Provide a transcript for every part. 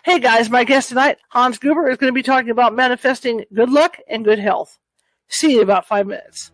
Hey guys, my guest tonight, Heinz Gubber, is going to be talking about manifesting good luck and good health. See you in about 5 minutes.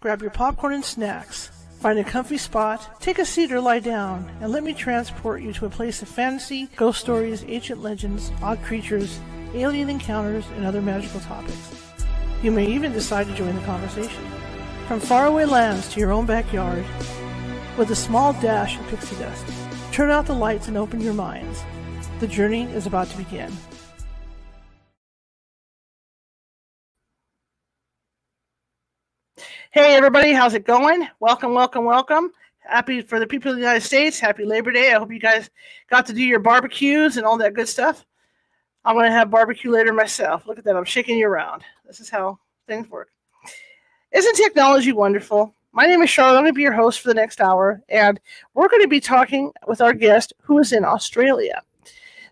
Grab your popcorn and snacks. Find a comfy spot, take a seat or lie down, and let me transport you to a place of fantasy, ghost stories, ancient legends, odd creatures, alien encounters, and other magical topics. You may even decide to join the conversation. From faraway lands to your own backyard, with a small dash of pixie dust. Turn out the lights and open your minds. The journey is about to begin. Hey everybody, how's it going? Welcome, welcome, welcome. Happy for the people of the United States. Happy Labor Day. I hope you guys got to do your barbecues and all that good stuff. I'm going to have barbecue later myself. Look at that. I'm shaking you around. This is how things work. Isn't technology wonderful? My name is Charlotte. I'm going to be your host for the next hour, and we're going to be talking with our guest who is in Australia.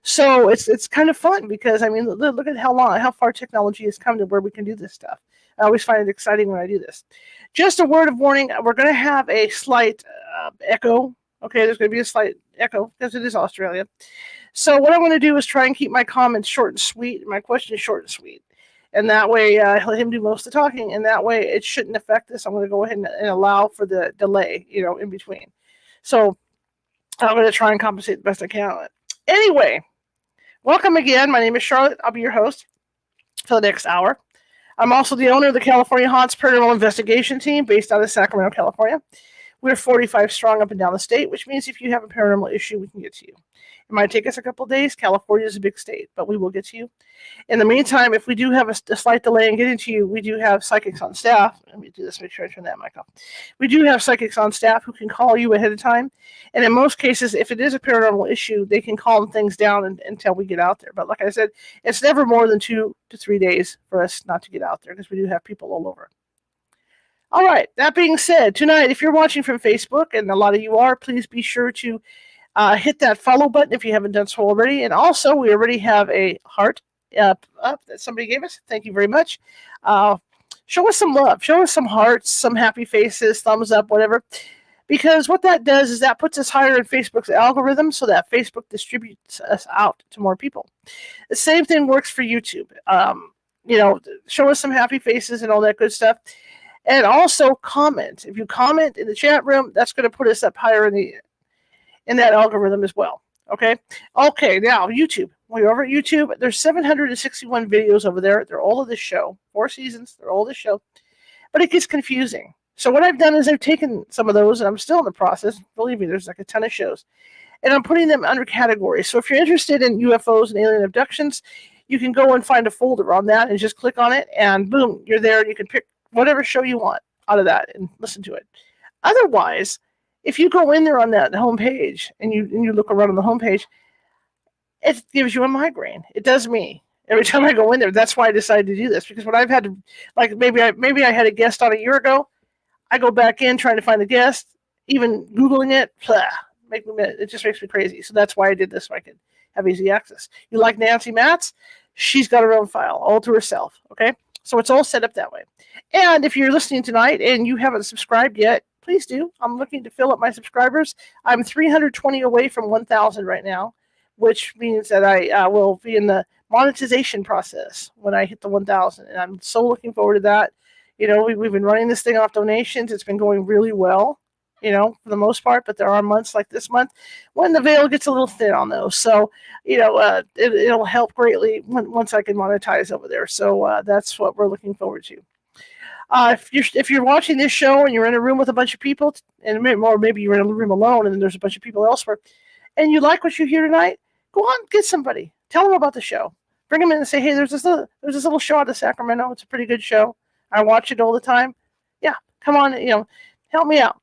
So it's kind of fun because, I mean, look at how far technology has come to where we can do this stuff. I always find it exciting when I do this. Just a word of warning, we're going to have a slight echo. Okay, there's going to be a slight echo because it is Australia. So what I'm going to do is try and keep my comments short and sweet, my questions short and sweet. And that way, let him do most of the talking, and that way it shouldn't affect this. I'm going to go ahead and allow for the delay, in between. So I'm going to try and compensate the best I can on it. Anyway, welcome again. My name is Charlotte. I'll be your host for the next hour. I'm also the owner of the California Haunts Paranormal Investigation Team based out of Sacramento, California. We're 45 strong up and down the state, which means if you have a paranormal issue, we can get to you. It might take us a couple of days. California is a big state, but we will get to you. In the meantime, if we do have a slight delay in getting to you, we do have psychics on staff. Let me do this, make sure I turn that mic off. We do have psychics on staff who can call you ahead of time. And in most cases, if it is a paranormal issue, they can calm things down until we get out there. But like I said, it's never more than 2 to 3 days for us not to get out there because we do have people all over. All right, that being said, tonight, if you're watching from Facebook, and a lot of you are, please be sure to hit that follow button if you haven't done so already. And also, we already have a heart up that somebody gave us. Thank you very much. Show us some love. Show us some hearts, some happy faces, thumbs up, whatever. Because what that does is that puts us higher in Facebook's algorithm so that Facebook distributes us out to more people. The same thing works for YouTube. Show us some happy faces and all that good stuff. And also comment. If you comment in the chat room, that's going to put us up higher in that algorithm as well. Okay, now YouTube. We're over at YouTube. There's 761 videos over there. They're all of this show. 4 seasons. They're all this show. But it gets confusing. So what I've done is I've taken some of those, and I'm still in the process. Believe me, there's like a ton of shows. And I'm putting them under categories. So if you're interested in UFOs and alien abductions, you can go and find a folder on that and just click on it, and boom, you're there. And you can pick whatever show you want out of that and listen to it. Otherwise, if you go in there on that homepage and you look around on the homepage, it gives you a migraine. It does me every time I go in there. That's why I decided to do this, because when I've had to, like maybe I had a guest on a year ago, I go back in trying to find the guest, even Googling it, it just makes me crazy. So that's why I did this, so I could have easy access. You like Nancy Matz? She's got her own file all to herself. Okay, so it's all set up that way. And if you're listening tonight and you haven't subscribed yet, please do. I'm looking to fill up my subscribers. I'm 320 away from 1,000 right now, which means that I will be in the monetization process when I hit the 1,000. And I'm so looking forward to that. We've been running this thing off donations. It's been going really well, for the most part. But there are months like this month when the veil gets a little thin on those. So, it'll help greatly once I can monetize over there. So that's what we're looking forward to. If you're watching this show and you're in a room with a bunch of people, or maybe you're in a room alone and then there's a bunch of people elsewhere, and you like what you hear tonight, go on, get somebody, tell them about the show, bring them in and say, hey, there's this little show out of Sacramento. It's a pretty good show. I watch it all the time. Yeah, come on, help me out.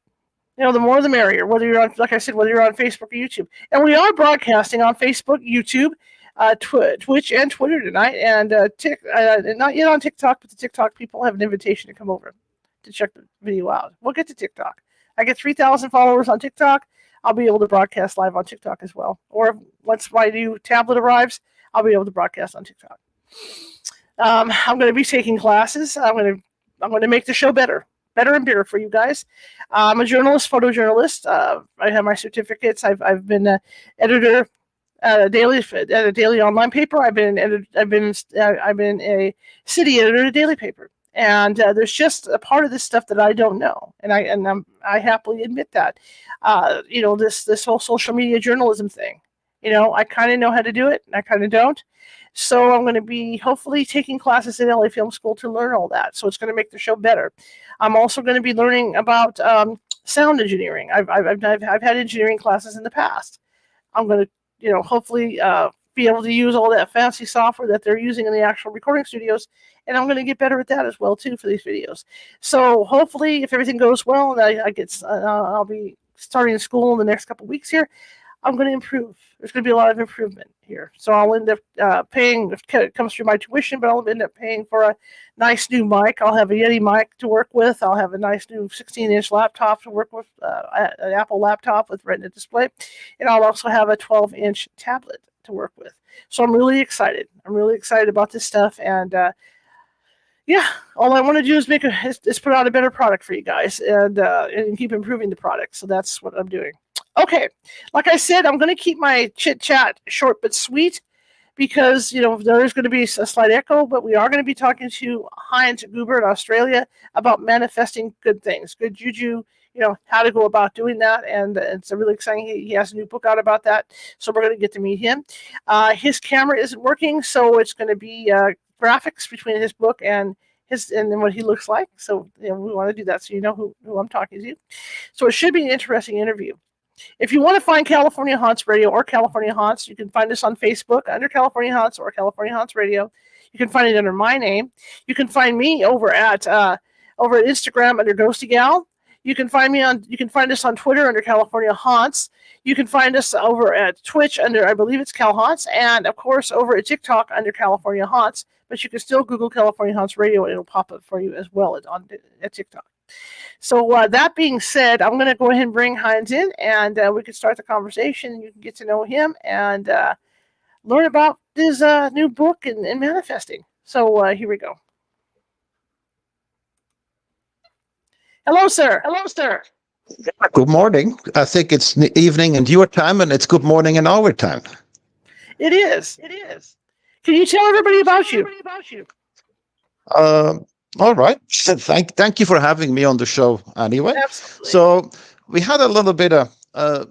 The more the merrier. Whether you're on, like I said, whether you're on Facebook or YouTube, and we are broadcasting on Facebook, YouTube, Twitch and Twitter tonight, and not yet on TikTok, but the TikTok people have an invitation to come over to check the video out. We'll get to TikTok. I get 3,000 followers on TikTok. I'll be able to broadcast live on TikTok as well. Or once my new tablet arrives, I'll be able to broadcast on TikTok. I'm going to be taking classes. I'm going to make the show better and bigger for you guys. I'm a journalist, photojournalist. I have my certificates. I've been an editor at a daily online paper. I've been a city editor at a daily paper. And there's just a part of this stuff that I don't know, and I happily admit that. This whole social media journalism thing. I kind of know how to do it, and I kind of don't. So I'm going to be hopefully taking classes at LA Film School to learn all that. So it's going to make the show better. I'm also going to be learning about sound engineering. I've had engineering classes in the past. I'm going to, hopefully be able to use all that fancy software that they're using in the actual recording studios, and I'm going to get better at that as well too for these videos. So hopefully, if everything goes well, and I'll be starting school in the next couple of weeks here, I'm going to improve. There's going to be a lot of improvement here. So I'll end up paying, if it comes through my tuition, but I'll end up paying for a nice new mic. I'll have a Yeti mic to work with. I'll have a nice new 16-inch laptop to work with, an Apple laptop with Retina display. And I'll also have a 12-inch tablet to work with. So I'm really excited. I'm really excited about this stuff. And yeah, all I want to do is is put out a better product for you guys and keep improving the product. So that's what I'm doing. Okay, like I said, I'm going to keep my chit chat short but sweet because there is going to be a slight echo, but we are going to be talking to Heinz Gubber in Australia about manifesting good things, good juju. How to go about doing that, and it's a really exciting. He has a new book out about that, so we're going to get to meet him. His camera isn't working, so it's going to be graphics between his book and what he looks like. So we want to do that so you know who I'm talking to. So it should be an interesting interview. If you want to find California Haunts Radio or California Haunts, you can find us on Facebook under California Haunts or California Haunts Radio. You can find it under my name. You can find me over at Instagram under Ghosty Gal. You can find us on Twitter under California Haunts. You can find us over at Twitch under, I believe it's Cal Haunts, and of course over at TikTok under California Haunts. But you can still Google California Haunts Radio and it'll pop up for you as well at TikTok. So that being said, I'm going to go ahead and bring Heinz in, and we can start the conversation. You can get to know him and learn about his new book and manifesting. So here we go. Hello, sir. Hello, sir. Good morning. I think it's evening in your time, and it's good morning in our time. It is. It is. Can you tell everybody about you? All right. Thank you for having me on the show anyway. Absolutely. So we had a little bit of a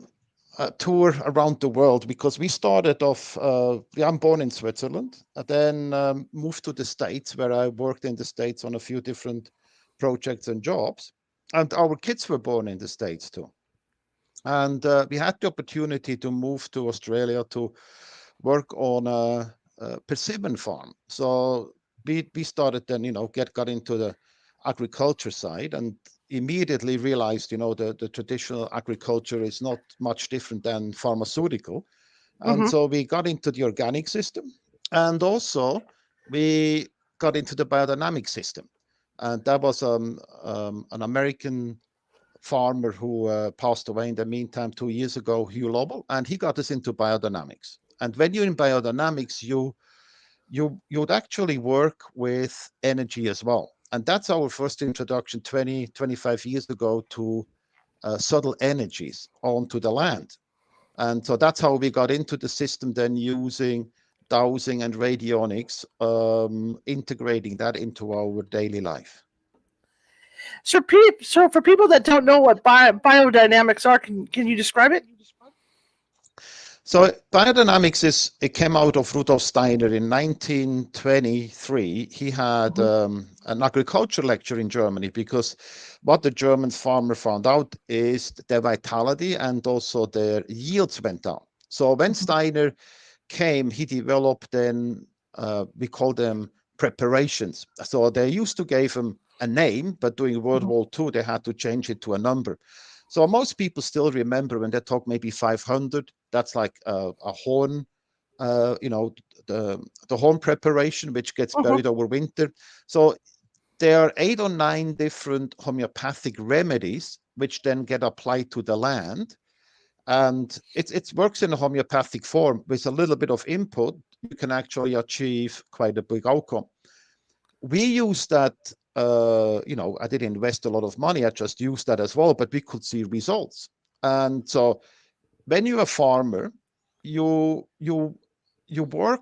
tour around the world because we started off, I'm born in Switzerland, and then moved to the States where I worked in the States on a few different projects and jobs. And our kids were born in the States too. And we had the opportunity to move to Australia to work on a persimmon farm. So we started then, got into the agriculture side and immediately realized, the traditional agriculture is not much different than pharmaceutical. And so we got into the organic system, and also we got into the biodynamic system. And that was an American farmer who passed away in the meantime 2 years ago, Hugh Lobel, and he got us into biodynamics. And when you're in biodynamics, you'd actually work with energy as well. And that's our first introduction 25 years ago to subtle energies onto the land. And so that's how we got into the system, then using dowsing and radionics, integrating that into our daily life. So for people that don't know what biodynamics are, can you describe it? So biodynamics it came out of Rudolf Steiner in 1923. He had an agriculture lecture in Germany, because what the German farmer found out is their vitality and also their yields went down. So when Steiner came, he developed then, we call them preparations. So they used to give them a name, but during World War II, they had to change it to a number. So most people still remember when they talk maybe 500, that's like a horn, the horn preparation, which gets buried over winter. So there are 8 or 9 different homeopathic remedies, which then get applied to the land. And it works in a homeopathic form. With a little bit of input, you can actually achieve quite a big outcome. We use that, I didn't invest a lot of money. I just used that as well, but we could see results. And so when you're a farmer, you work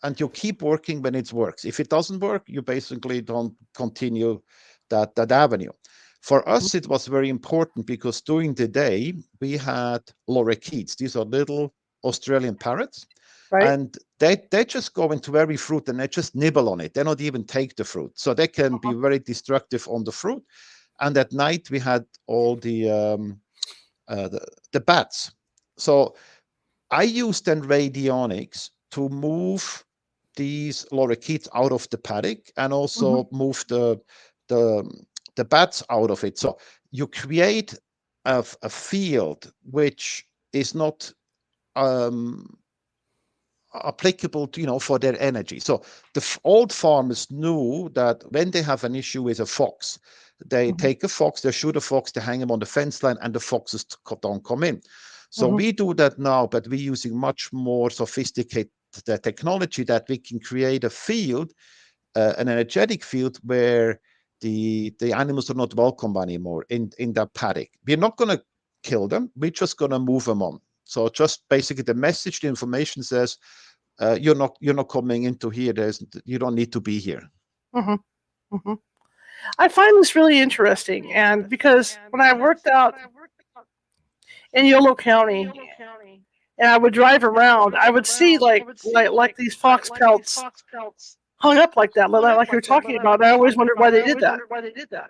and you keep working when it works. If it doesn't work, you basically don't continue that avenue. For us, it was very important because during the day, we had lorikeets. These are little Australian parrots. Right. And they just go into every fruit and they just nibble on it. They don't even take the fruit. So they can be very destructive on the fruit. and at night we had all the bats. So I used then radionics to move these lorikeets out of the paddock and also move the bats out of it. So you create a field which is not applicable to, for their energy. So the old farmers knew that when they have an issue with a fox, they take a fox, they shoot a fox, they hang him on the fence line, and the foxes don't come in. So we do that now, but we're using much more sophisticated technology that we can create a field, an energetic field where the animals are not welcome anymore in that paddock. We're not going to kill them. We're just going to move them on. So just basically the message, the information says, you're not coming into here. You don't need to be here. I find this really interesting, and because when I worked out in Yolo County, and I would drive around, I would see like these fox pelts hung up like that, like you're talking about. I always wondered why they did that.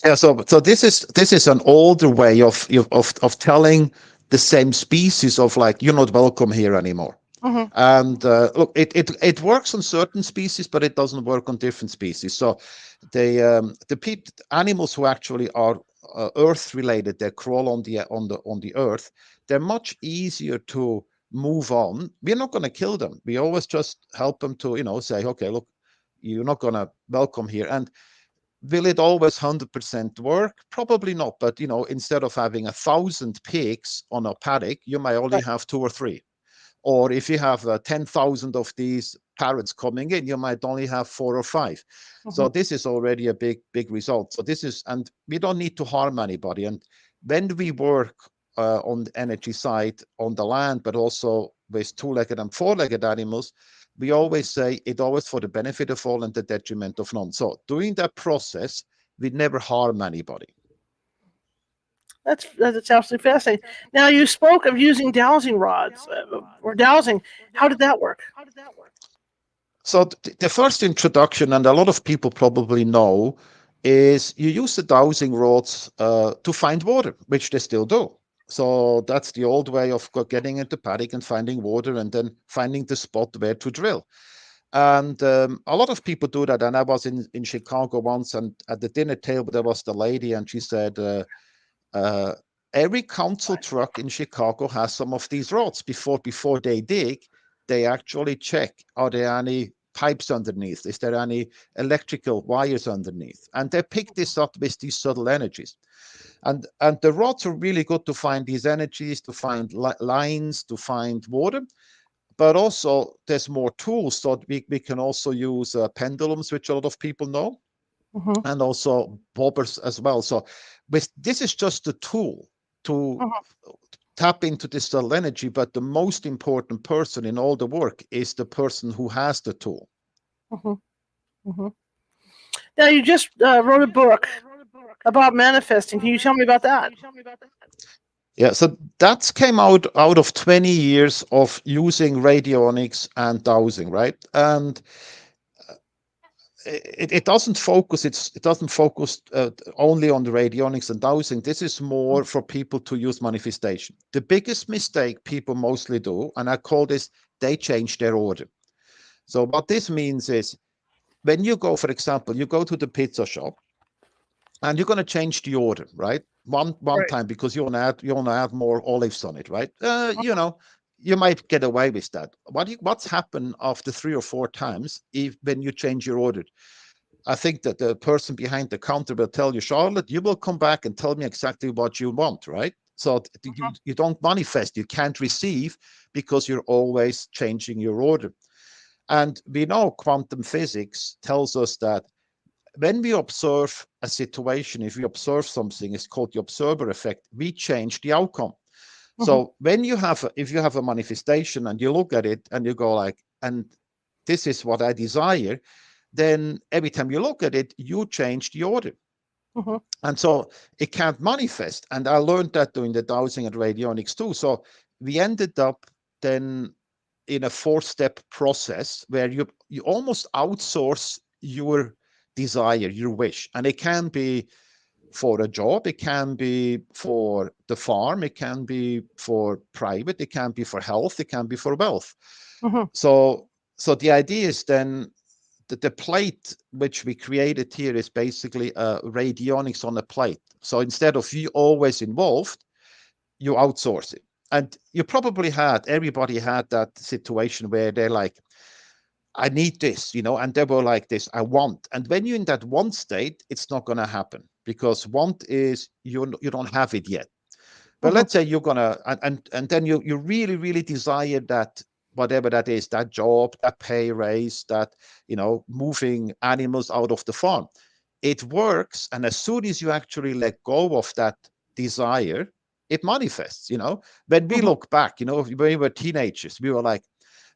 Yeah, so this is an older way of telling the same species of like, you're not welcome here anymore. And look, it works on certain species, but it doesn't work on different species. So the animals who actually are earth related, they crawl on the earth, they're much easier to move on. We're not going to kill them. We always just help them to say, okay, look, you're not going to welcome here. And will it always 100% work? Probably not. But instead of having 1,000 pigs on a paddock, you might only have 2 or 3. Or if you have 10,000 of these parrots coming in, you might only have 4 or 5. So this is already a big result. So and we don't need to harm anybody. And when we work on the energy side on the land, but also with 2-legged and 4-legged animals, we always say it always for the benefit of all and the detriment of none. So doing that process, we never harm anybody. That's absolutely fascinating. Now, you spoke of using dowsing rods or dowsing. How did that work? So the first introduction, and a lot of people probably know, is you use the dowsing rods to find water, which they still do. So that's the old way of getting into paddock and finding water and then finding the spot where to drill. And a lot of people do that. And I was in Chicago once, and at the dinner table, there was the lady, and she said, every council truck in Chicago has some of these rods. Before they dig, they actually check, are there any pipes underneath? Is there any electrical wires underneath? And they pick this up with these subtle energies. And the rods are really good to find these energies, to find lines, to find water. But also there's more tools. So we can also use pendulums, which a lot of people know, and also bobbers as well. So this is just a tool to tap into this subtle energy. But the most important person in all the work is the person who has the tool. Now, you just wrote a book about manifesting. Can you tell me about that? Yeah, so that came out of 20 years of using radionics and dowsing, right? And it doesn't focus. It doesn't focus only on the radionics and dowsing. This is more for people to use manifestation. The biggest mistake people mostly do, and I call this, they change their order. So what this means is, when you go, for example, you go to the pizza shop, and you're going to change the order, right? One time, because you want to add more olives on it, right? You might get away with that. What's happened after 3 or 4 times when you change your order? I think that the person behind the counter will tell you, Charlotte, you will come back and tell me exactly what you want, right? So you don't manifest, you can't receive, because you're always changing your order. And we know quantum physics tells us that when we observe a situation, if we observe something, it's called the observer effect, we change the outcome. So if you have a manifestation and you look at it and you go like, and this is what I desire, then every time you look at it, you change the order. And so it can't manifest. And I learned that doing the dowsing and radionics too. So we ended up then in a 4-step process where you almost outsource your desire, your wish. And it can be for a job, it can be for the farm, it can be for private, it can be for health, it can be for wealth. So the idea is then that the plate which we created here is basically radionics on a plate. So instead of you always involved, you outsource it. And you probably everybody had that situation where they're like, I need this, and they were like this, I want. And when you're in that want state, it's not going to happen, because want is you don't have it yet. But let's say you're going to, and then you really, really desire that, whatever that is, that job, that pay raise, that, moving animals out of the farm. It works. And as soon as you actually let go of that desire, it manifests. When we look back, when we were teenagers, we were like,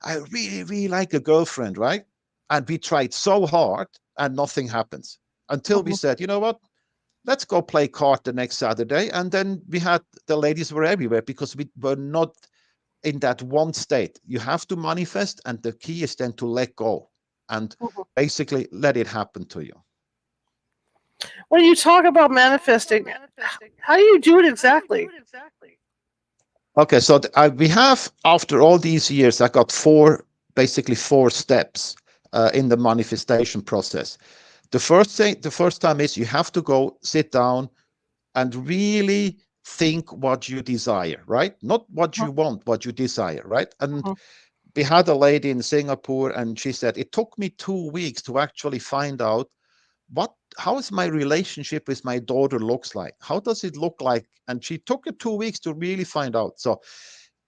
I really, really like a girlfriend, right? And we tried so hard and nothing happens until we said, you know what? Let's go play kart the next Saturday. And then the ladies were everywhere, because we were not in that one state. You have to manifest. And the key is then to let go and basically let it happen to you. When you talk about manifesting, how do you do it exactly? Okay, so we have, after all these years, I got basically four steps in the manifestation process. The first time is you have to go sit down and really think what you desire, right? Not what you want, what you desire, right? And we had a lady in Singapore, and she said, it took me 2 weeks to actually find out how is my relationship with my daughter looks like? How does it look like? And she took it 2 weeks to really find out. So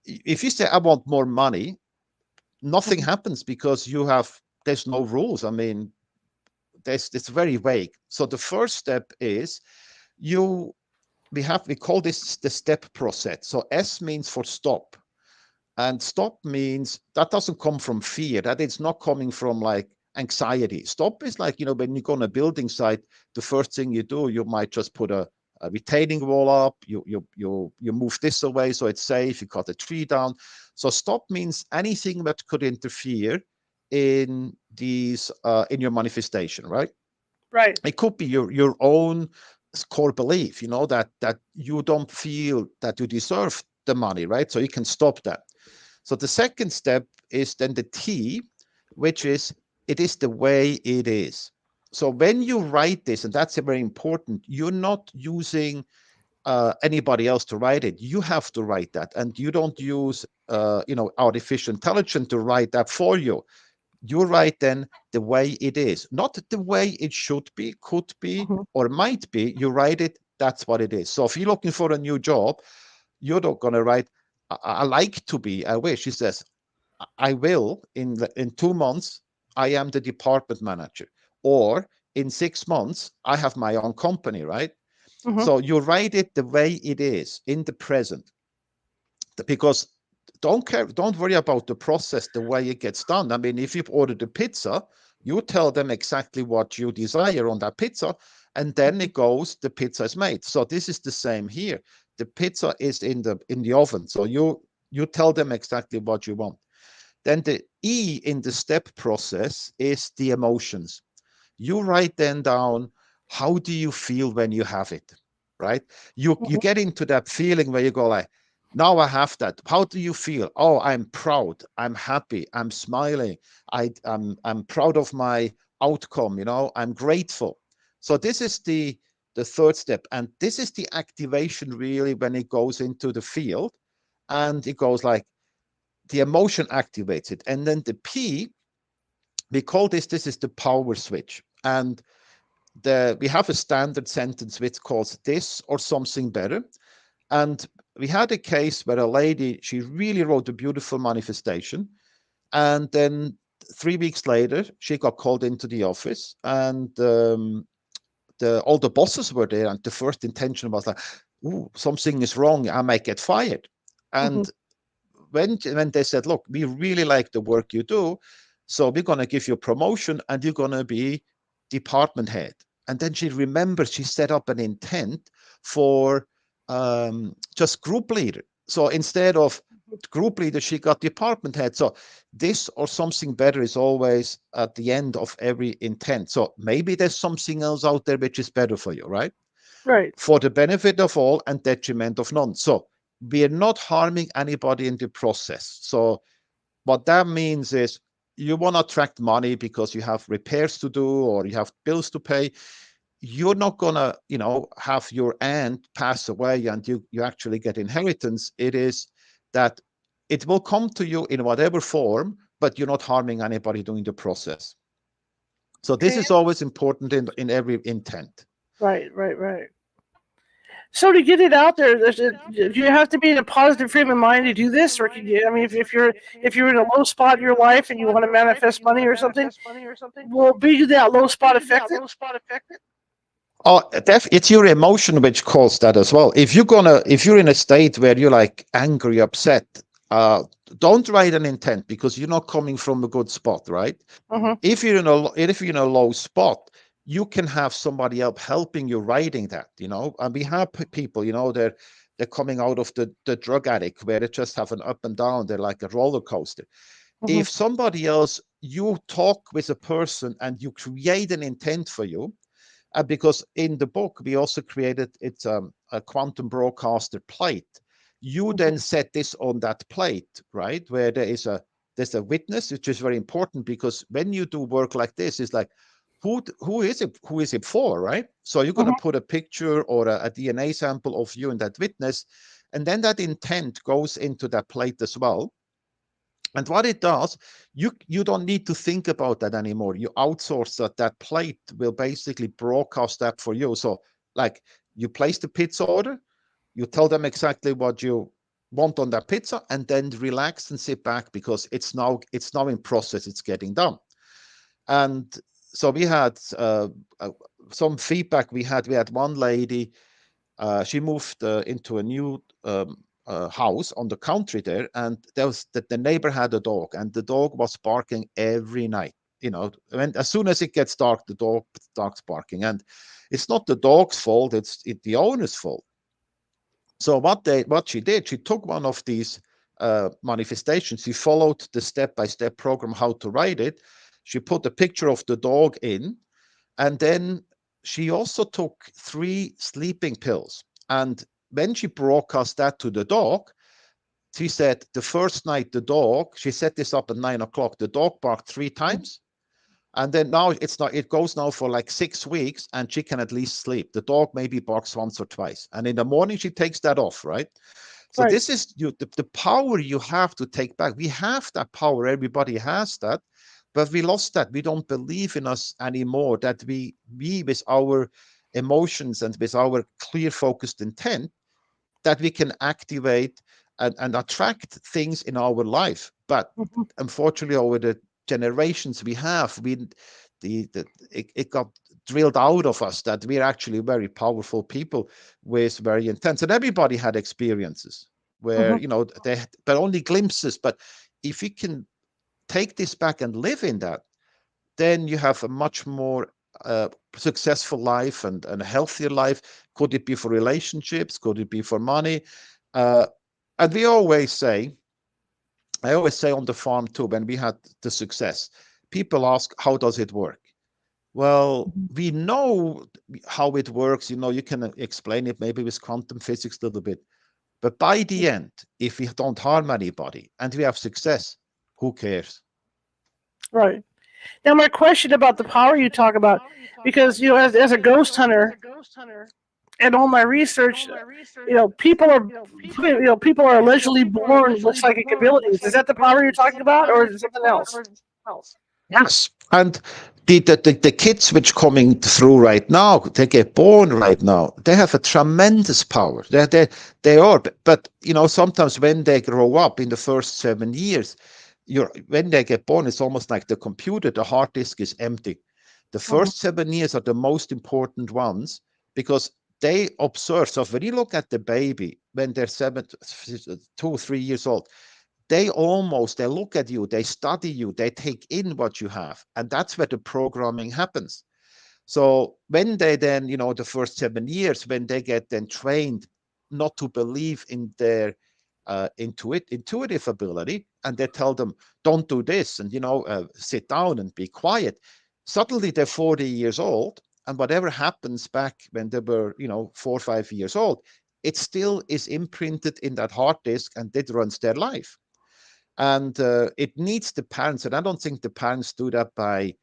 if you say, I want more money, nothing happens, because there's no rules. I mean, it's very vague. So the first step is we call this the step process. So S means for stop. And stop means that doesn't come from fear. That it's not coming from like anxiety. Stop is like, when you go on a building site, the first thing you do, you might just put a retaining wall up. You move this away so it's safe. You cut a tree down. So stop means anything that could interfere in your manifestation, right? Right. It could be your own core belief, that you don't feel that you deserve the money, right? So you can stop that. So the second step is then the T, which is, it is the way it is. So when you write this, and that's very important, you're not using anybody else to write it. You have to write that, and you don't use artificial intelligence to write that for you. You write then the way it is, not the way it should be, could be, or might be. You write it, that's what it is. So if you're looking for a new job, you're not going to write, I like to be, I wish. He says, I will, in 2 months, I am the department manager. Or in 6 months, I have my own company, right? So you write it the way it is in the present. Because don't worry about the process, the way it gets done. I mean, if you've ordered a pizza, you tell them exactly what you desire on that pizza, and then the pizza is made. So this is the same here. The pizza is in the oven. So you tell them exactly what you want. Then the E in the step process is the emotions. You write then down, how do you feel when you have it, right? You get into that feeling where you go like, now I have that. How do you feel? Oh, I'm proud. I'm happy. I'm smiling. I'm proud of my outcome. I'm grateful. So this is the third step. And this is the activation really when it goes into the field, and it goes like the emotion activates it. And then the P, we call this is the power switch. And we have a standard sentence which calls this or something better. And we had a case where a lady, she really wrote a beautiful manifestation. And then 3 weeks later, she got called into the office, and all the bosses were there. And the first intention was like, ooh, something is wrong. I might get fired. And when they said, look, we really like the work you do, so we're going to give you a promotion and you're going to be department head. And then she remembers she set up an intent for just group leader. So instead of group leader, she got department head. So this or something better is always at the end of every intent. So maybe there's something else out there which is better for you, right? Right. for the benefit of all and detriment of none. So we are not harming anybody in the process. So what that means is you want to attract money because you have repairs to do or you have bills to pay. You're not gonna, have your aunt pass away and you actually get inheritance. It is that it will come to you in whatever form, but you're not harming anybody during the process. So this Okay. is always important in every intent. Right. So to get it out there, do you have to be in a positive frame of mind to do this, or can you? I mean, if you're in a low spot in your life and you want to manifest money or something, will being that low spot affect it? Oh, it's your emotion which caused that as well. If you're in a state where you're like angry, upset, don't write an intent because you're not coming from a good spot, right? If you're in a low spot, you can have somebody else helping you writing that, and we have people, they're coming out of the drug addict where they just have an up and down, they're like a roller coaster. If somebody else, you talk with a person and you create an intent for you, because in the book we also created it's a quantum broadcaster plate. You then set this on that plate, right, where there's a witness, which is very important because when you do work like this, it's like who is it for, right? So you're going to put a picture or a DNA sample of you and that witness, and then that intent goes into that plate as well. And what it does, you don't need to think about that anymore. You outsource that plate will basically broadcast that for you. So like you place the pizza order, you tell them exactly what you want on that pizza, and then relax and sit back because it's now in process, it's getting done. And so we had some feedback. We had one lady, she moved into a new house on the country there, and there was the neighbor had a dog, and the dog was barking every night. As soon as it gets dark, the dog starts barking, and it's not the dog's fault; it's the owner's fault. So what she did, she took one of these manifestations. She followed the step-by-step program how to write it. She put a picture of the dog in, and then she also took 3 sleeping pills. And when she broadcast that to the dog, she said the first night she set this up at 9 o'clock, the dog barked 3 times. And then now it goes now for like 6 weeks and she can at least sleep. The dog maybe barks once or twice. And in the morning, she takes that off, right? So this is the power you have to take back. We have that power. Everybody has that. But we lost that. We don't believe in us anymore, that we with our emotions and with our clear focused intent, that we can activate and attract things in our life. But unfortunately, over the generations we have, it got drilled out of us that we're actually very powerful people with very intense, and everybody had experiences where but only glimpses. But if you can take this back and live in that, then you have a much more successful life and a healthier life. Could it be for relationships? Could it be for money? And I always say on the farm too, when we had the success, people ask, how does it work? Well, we know how it works. You can explain it maybe with quantum physics a little bit. But by the end, if we don't harm anybody and we have success, who cares? Right. Now, my question about the power you talk about, because as a ghost hunter, and all my research, people are allegedly born with psychic abilities. Is that the power you're talking about, or is it something else? Yes, and the kids which coming through right now, they get born right now. They have a tremendous power. They are, but sometimes when they grow up in the first 7 years, when they get born, it's almost like the computer. The hard disk is empty. The first 7 years are the most important ones because they observe. So when you look at the baby when they're 2, 3 years old, they look at you, they study you, they take in what you have, and that's where the programming happens. So when they then, the first 7 years, when they get then trained not to believe in their intuitive ability, and they tell them, don't do this, and sit down and be quiet. Suddenly they're 40 years old, and whatever happens back when they were, 4 or 5 years old, it still is imprinted in that hard disk, and it runs their life. And it needs the parents, and I don't think the parents do that by,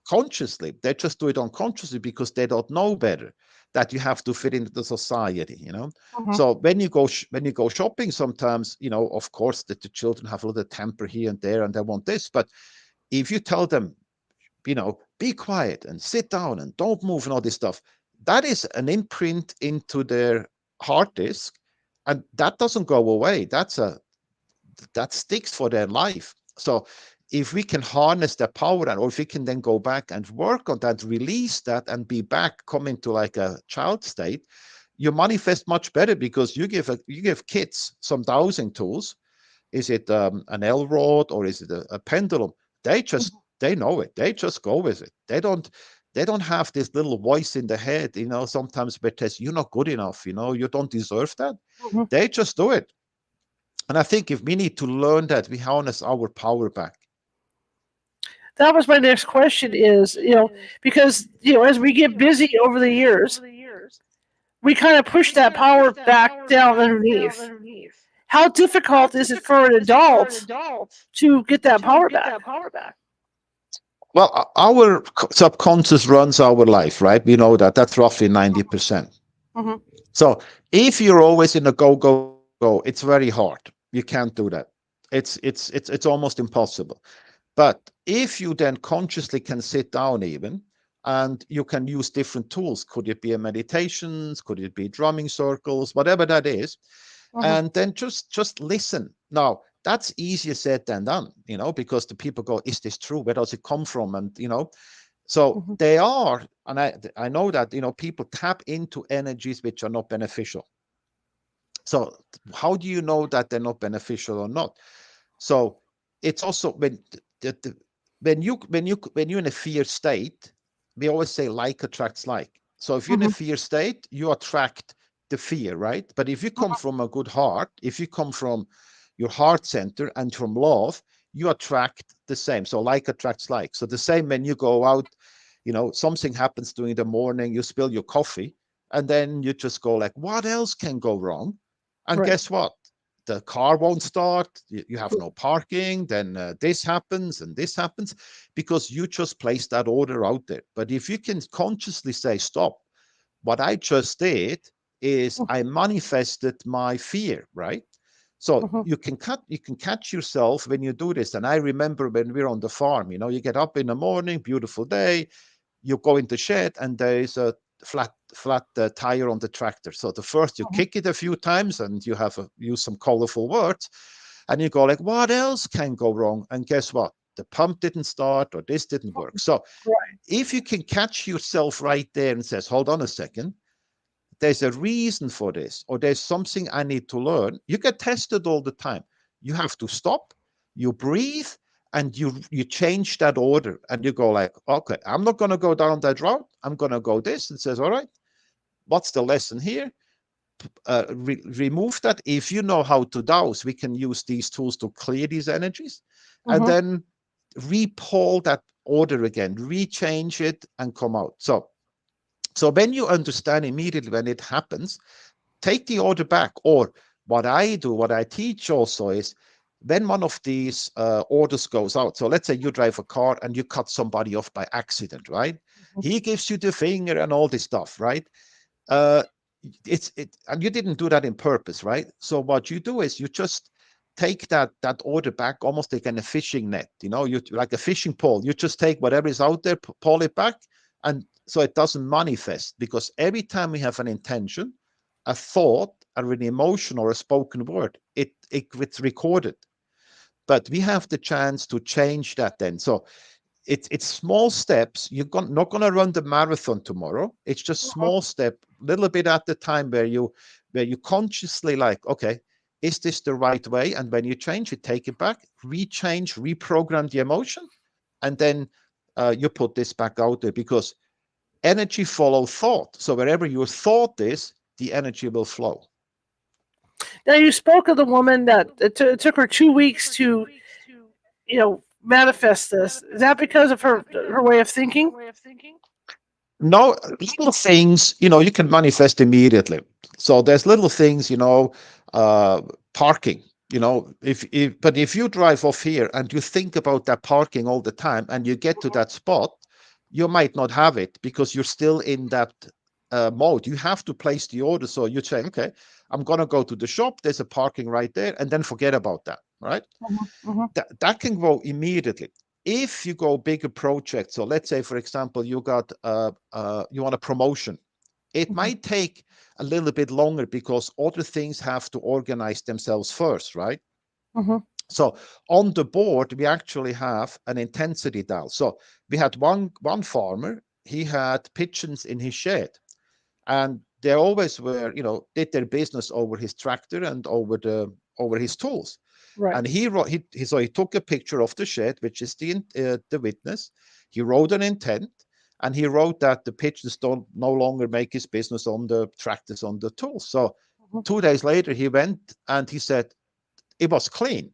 consciously. They just do it unconsciously because they don't know better, that you have to fit into the society. So when you go shopping, sometimes, of course, that the children have a little temper here and there, and they want this. But if you tell them, be quiet and sit down and don't move and all this stuff, that is an imprint into their hard disk, and that doesn't go away. That sticks for their life. So if we can harness that power, or if we can then go back and work on that, release that, and be back, come into like a child state, you manifest much better, because you give kids some dowsing tools. Is it an L rod, or is it a pendulum? They know it. They just go with it. They don't have this little voice in the head, sometimes where it says, you're not good enough, you don't deserve that. They just do it. And I think if we need to learn that, we harness our power back. That was my next question is, because, as we get busy over the years, we kind of push that power back down underneath. How difficult is it for an adult to get that power back? Well, our subconscious runs our life, right? We know that. That's roughly 90%. So if you're always in a go, go, go, it's very hard. You can't do that. It's almost impossible. But if you then consciously can sit down even, and you can use different tools, could it be a meditations, could it be drumming circles, whatever that is, and then just listen. Now, that's easier said than done, because the people go, is this true? Where does it come from? And, so they are, and I know that, people tap into energies which are not beneficial. So how do you know that they're not beneficial or not? So it's also when you're in a fear state, we always say like attracts like. So if you're in a fear state, you attract the fear, right? But if you come from a good heart, if you come from your heart center and from love, you attract the same. So like attracts like. So the same when you go out, something happens during the morning, you spill your coffee, and then you just go like, what else can go wrong? And guess what? The car won't start. You have no parking. Then this happens and this happens, because you just place that order out there. But if you can consciously say, stop, what I just did is I manifested my fear, right? So you can catch yourself when you do this. And I remember when we're on the farm, you get up in the morning, beautiful day, you go in the shed, and there is a flat tire on the tractor. So the first you kick it a few times, and you have use some colorful words, and you go like, what else can go wrong? And guess what? The pump didn't start, or this didn't work. So if you can catch yourself right there and says, hold on a second, there's a reason for this, or there's something I need to learn. You get tested all the time. You have to stop, you breathe, and you change that order, and you go like, okay, I'm not going to go down that route. I'm going to go this, and says, all right, what's the lesson here? Remove that. If you know how to dowse, we can use these tools to clear these energies, and then re-pull that order again, rechange it, and come out. So when you understand immediately when it happens, take the order back. Or what I do, what I teach also is, when one of these orders goes out, so let's say you drive a car and you cut somebody off by accident, right? He gives you the finger and all this stuff, right? And you didn't do that in purpose, right? So what you do is you just take that order back, almost like in a fishing net, you like a fishing pole. You just take whatever is out there, pull it back, and so it doesn't manifest. Because every time we have an intention, a thought, or an emotion, or a spoken word, it's recorded. But we have the chance to change that then. So it's small steps. You're not going to run the marathon tomorrow. It's just small step, little bit at the time, where you consciously like, okay, is this the right way? And when you change it, take it back, reprogram the emotion, and then you put this back out there, because energy follows thought. So wherever your thought is, the energy will flow. Now, you spoke of the woman that it took her 2 weeks to, manifest this? Is that because of her way of thinking? No, little things, you can manifest immediately. So there's little things, parking, but if you drive off here and you think about that parking all the time and you get to that spot, you might not have it because you're still in that mode. You have to place the order. So you say, okay, I'm going to go to the shop. There's a parking right there, and then forget about that, right? That can go immediately. If you go bigger projects, so let's say, for example, you want a promotion, it might take a little bit longer because other things have to organize themselves first, right? So on the board, we actually have an intensity dial. So we had one farmer, he had pigeons in his shed, and they always were, did their business over his tractor and over his tools. Right. And he took a picture of the shed, which is the witness. He wrote an intent, and he wrote that the pigeons don't no longer make his business on the tractors, on the tools. So 2 days later, he went and he said it was clean,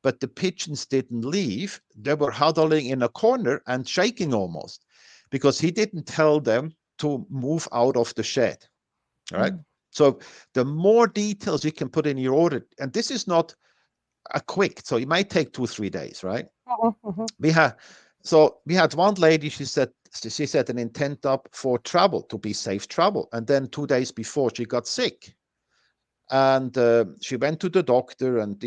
but the pigeons didn't leave. They were huddling in a corner and shaking almost because he didn't tell them to move out of the shed. Right. So the more details you can put in your order, and this is not a quick, so it might take 2-3 days, right? We had one lady, she set an intent up for travel, to be safe travel, and then 2 days before she got sick, and she went to the doctor, and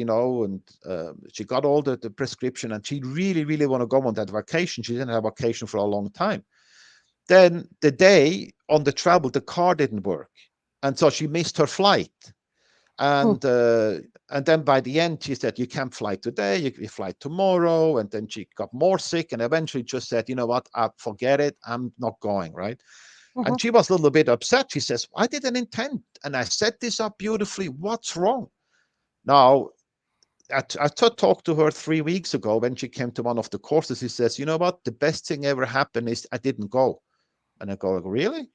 she got all the prescription, and she really want to go on that vacation. She didn't have vacation for a long time. Then the day on the travel, the car didn't work, and so she missed her flight. And then by the end, she said, you can't fly today, you fly tomorrow. And then she got more sick and eventually just said, you know what, forget it, I'm not going, right? And she was a little bit upset. She says, I did an intent and I set this up beautifully. What's wrong? Now, I talked to her 3 weeks ago when she came to one of the courses. She says, you know what, the best thing ever happened is I didn't go. And I go, really?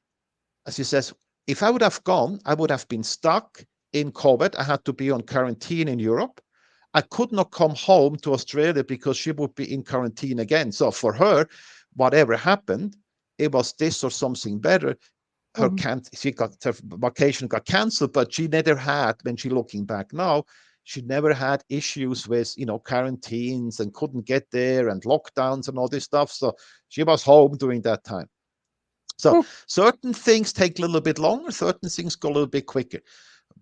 And she says, if I would have gone, I would have been stuck in COVID. I had to be on quarantine in Europe. I could not come home to Australia because she would be in quarantine again. So for her, whatever happened, it was this or something better. Her vacation got canceled, but she never had, when she looking back now, she never had issues with, quarantines and couldn't get there and lockdowns and all this stuff. So she was home during that time. So certain things take a little bit longer, certain things go a little bit quicker.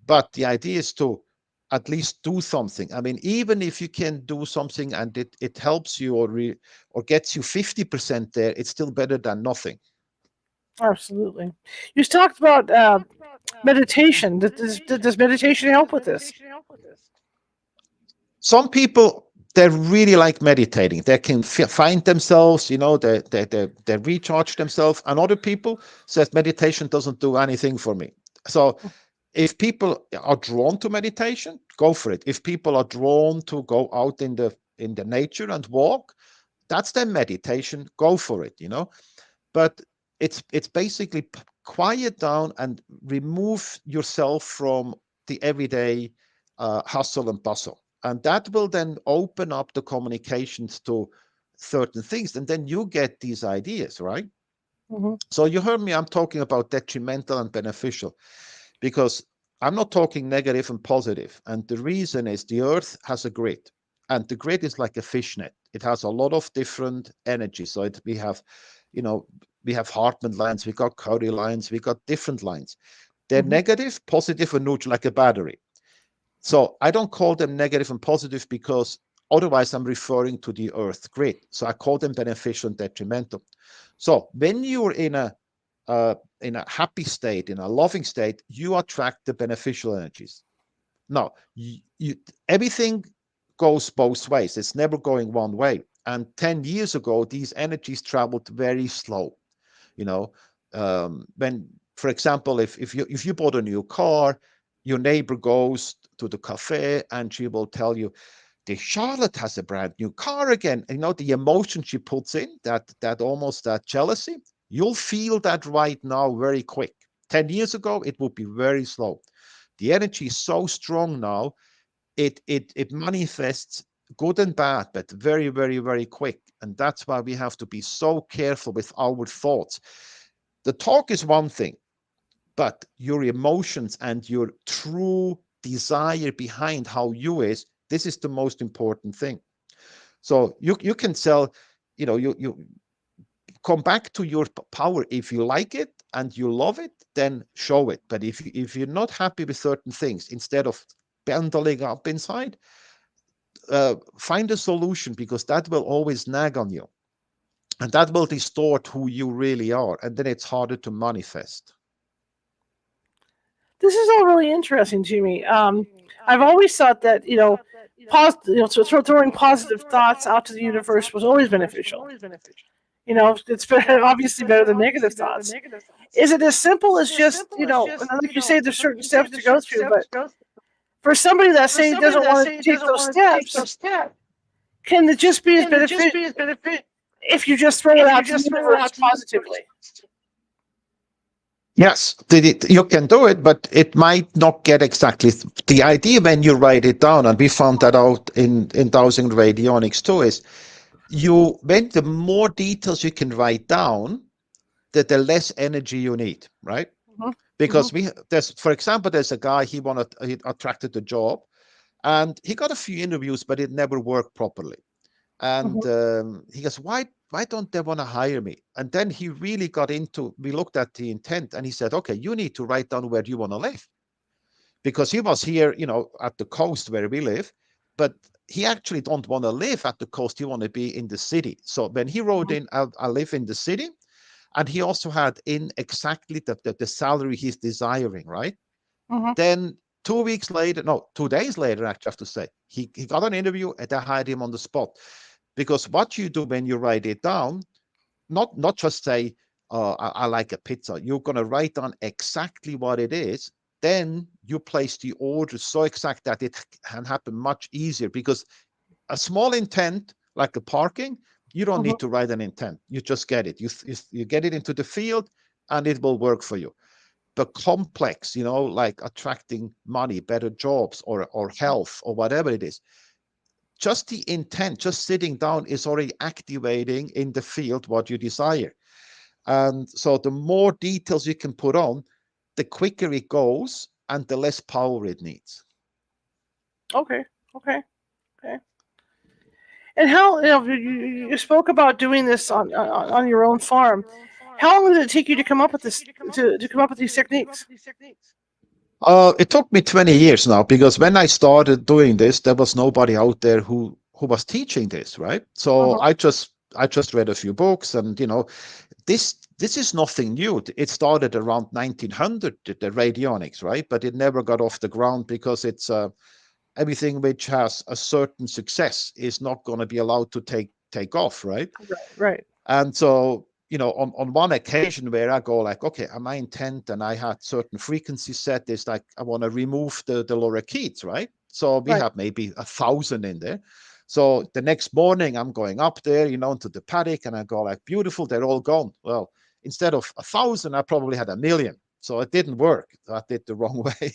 But the idea is to at least do something. I mean, even if you can do something and it helps you or gets you 50% there, it's still better than nothing. Absolutely. You talked about meditation. Does meditation help with this? Some people, they really like meditating. They can find themselves, they recharge themselves. And other people says meditation doesn't do anything for me. So if people are drawn to meditation, go for it. If people are drawn to go out in the nature and walk, that's their meditation. Go for it, But it's basically quiet down and remove yourself from the everyday hustle and bustle. And that will then open up the communications to certain things. And then you get these ideas, right? So you heard me, I'm talking about detrimental and beneficial, because I'm not talking negative and positive. And the reason is the earth has a grid, and the grid is like a fishnet. It has a lot of different energy. So we have Hartmann lines, we got Cody lines, we got different lines. They're negative, positive, and neutral, like a battery. So I don't call them negative and positive because otherwise I'm referring to the earth grid. So I call them beneficial and detrimental. So when you're in a happy state, in a loving state, you attract the beneficial energies. Now, everything goes both ways. It's never going one way. And 10 years ago, these energies traveled very slow. When, for example, if you bought a new car, your neighbor goes to the cafe and she will tell you, the Charlotte has a brand new car again. The emotion she puts in, that almost that jealousy, you'll feel that right now very quick. 10 years ago, it would be very slow. The energy is so strong now, it manifests good and bad, but very, very, very quick. And that's why we have to be so careful with our thoughts. The talk is one thing, but your emotions and your true desire behind how you is, this is the most important thing. So you can sell, you come back to your power. If you like it and you love it, then show it. But if you're not happy with certain things, instead of bundling up inside, find a solution, because that will always nag on you, and that will distort who you really are, and then it's harder to manifest. This is all really interesting to me. I've always thought that throwing positive thoughts out to the universe was always beneficial. It's better, obviously better than negative thoughts. Is it as simple as just like you say, there's certain steps to go through, but for somebody that say doesn't want to take those steps, can it just be as beneficial if you just throw it out to the universe positively? Yes, you can do it, but it might not get exactly the idea when you write it down. And we found that out in dowsing radionics too, is when the more details you can write down, the less energy you need, right? Mm-hmm. Because for example, there's a guy, he attracted a job, and he got a few interviews, but it never worked properly. And he goes, why don't they want to hire me? And then he really we looked at the intent, and he said, okay, you need to write down where you want to live. Because he was here, at the coast where we live, but he actually don't want to live at the coast. He want to be in the city. So when he wrote in, I live in the city, and he also had in exactly the salary he's desiring, right? Then 2 days later, actually, I have to say, he got an interview, and they hired him on the spot. Because what you do when you write it down, not just say, I like a pizza. You're going to write down exactly what it is. Then you place the order so exact that it can happen much easier. Because a small intent, like a parking, you don't need to write an intent. You just get it. You get it into the field, and it will work for you. But complex, like attracting money, better jobs, or health, or whatever it is, just the intent, just sitting down, is already activating in the field what you desire. And so the more details you can put on, the quicker it goes and the less power it needs. Okay. And how you spoke about doing this on your own farm. How long did it take you to come up with this to come up with these techniques? It took me 20 years now, because when I started doing this, there was nobody out there who was teaching this, right? So I just read a few books, and this is nothing new. It started around 1900, the radionics, right? But it never got off the ground, because it's everything which has a certain success is not going to be allowed to take off, right? Right. And so, on one occasion where I go like, okay, my intent, and I had certain frequency set, is like, I want to remove the lorikeets, right? So we have maybe 1,000 in there. So the next morning I'm going up there, into the paddock, and I go like, beautiful, they're all gone. Well, instead of 1,000, I probably had 1,000,000. So it didn't work. I did the wrong way.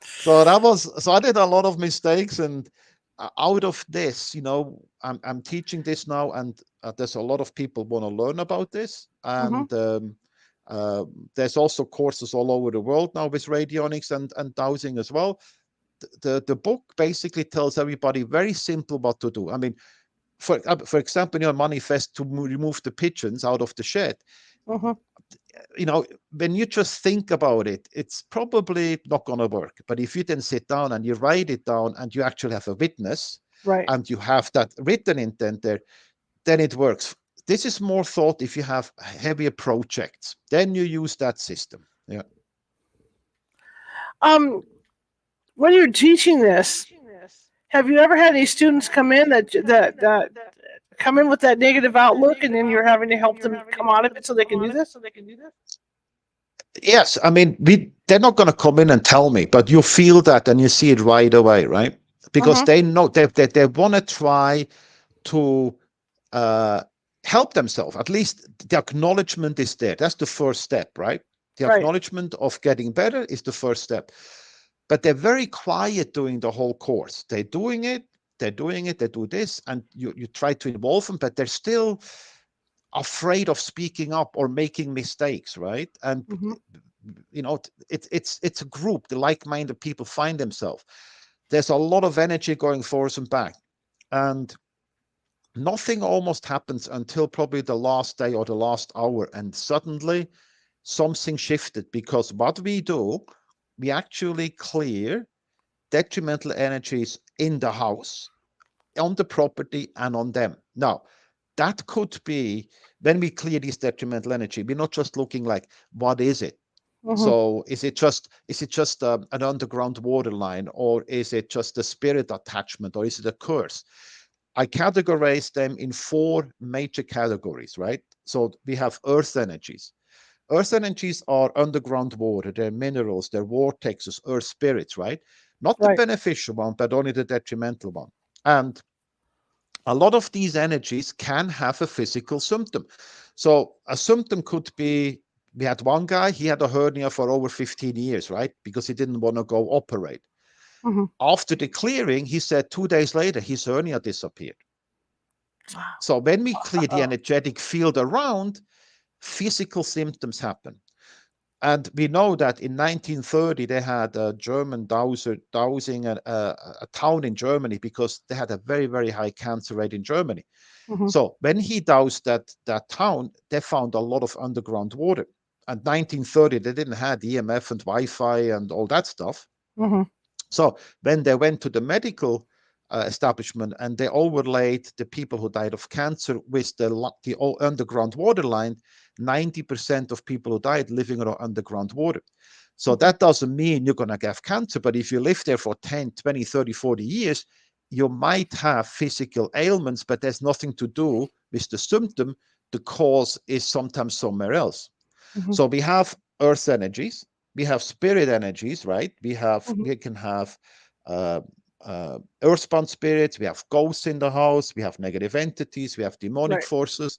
So I did a lot of mistakes, and out of this, I'm teaching this now, and there's a lot of people want to learn about this, and there's also courses all over the world now with radionics and dowsing as well. The book basically tells everybody very simple what to do. I mean, for example, manifest to remove the pigeons out of the shed. When you just think about it, it's probably not going to work. But if you then sit down and you write it down, and you actually have a witness, and you have that written intent there, then it works. This is more thought if you have heavier projects. Then you use that system. Yeah. When you're teaching this, have you ever had any students come in that come in with that negative outlook, and then you're having to help them come out of it so they can do this? Yes, I mean, they're not going to come in and tell me, but you feel that, and you see it right away, right? Because they know they want to try to help themselves. At least the acknowledgement is there. That's the first step, right? The acknowledgement of getting better is the first step. But they're very quiet during the whole course. They're doing it, they're doing it, they do this, and you try to involve them, but they're still afraid of speaking up or making mistakes, right? And it's a group, the like-minded people find themselves. There's a lot of energy going forwards and back, and nothing almost happens until probably the last day or the last hour, and suddenly something shifted, because what we do, we actually clear detrimental energies in the house, on the property, and on them. Now, that could be, when we clear these detrimental energy, we're not just looking like, what is it? So is it just an underground water line, or is it just a spirit attachment, or is it a curse? I categorize them in 4 major categories, right? So we have earth energies. Earth energies are underground water, they're minerals, they're vortexes, earth spirits, right? Not the beneficial one, but only the detrimental one. And a lot of these energies can have a physical symptom. So a symptom could be, we had one guy, he had a hernia for over 15 years, right? Because he didn't want to go operate. After the clearing, he said 2 days later, his hernia disappeared. So when we clear the energetic field around, physical symptoms happen. And we know that in 1930, they had a German dowsing a town in Germany, because they had a very, very high cancer rate in Germany. So when he doused that town, they found a lot of underground water. And 1930, they didn't have EMF and Wi-Fi and all that stuff. So when they went to the medical establishment and they overlaid the people who died of cancer with the underground water line, 90% of people who died living on underground water. So that doesn't mean you're going to get cancer, but if you live there for 10, 20, 30, 40 years, you might have physical ailments, but there's nothing to do with the symptom. The cause is sometimes somewhere else. So we have earth energies, we have spirit energies, right? We can have earthbound spirits, we have ghosts in the house, we have negative entities, we have demonic forces.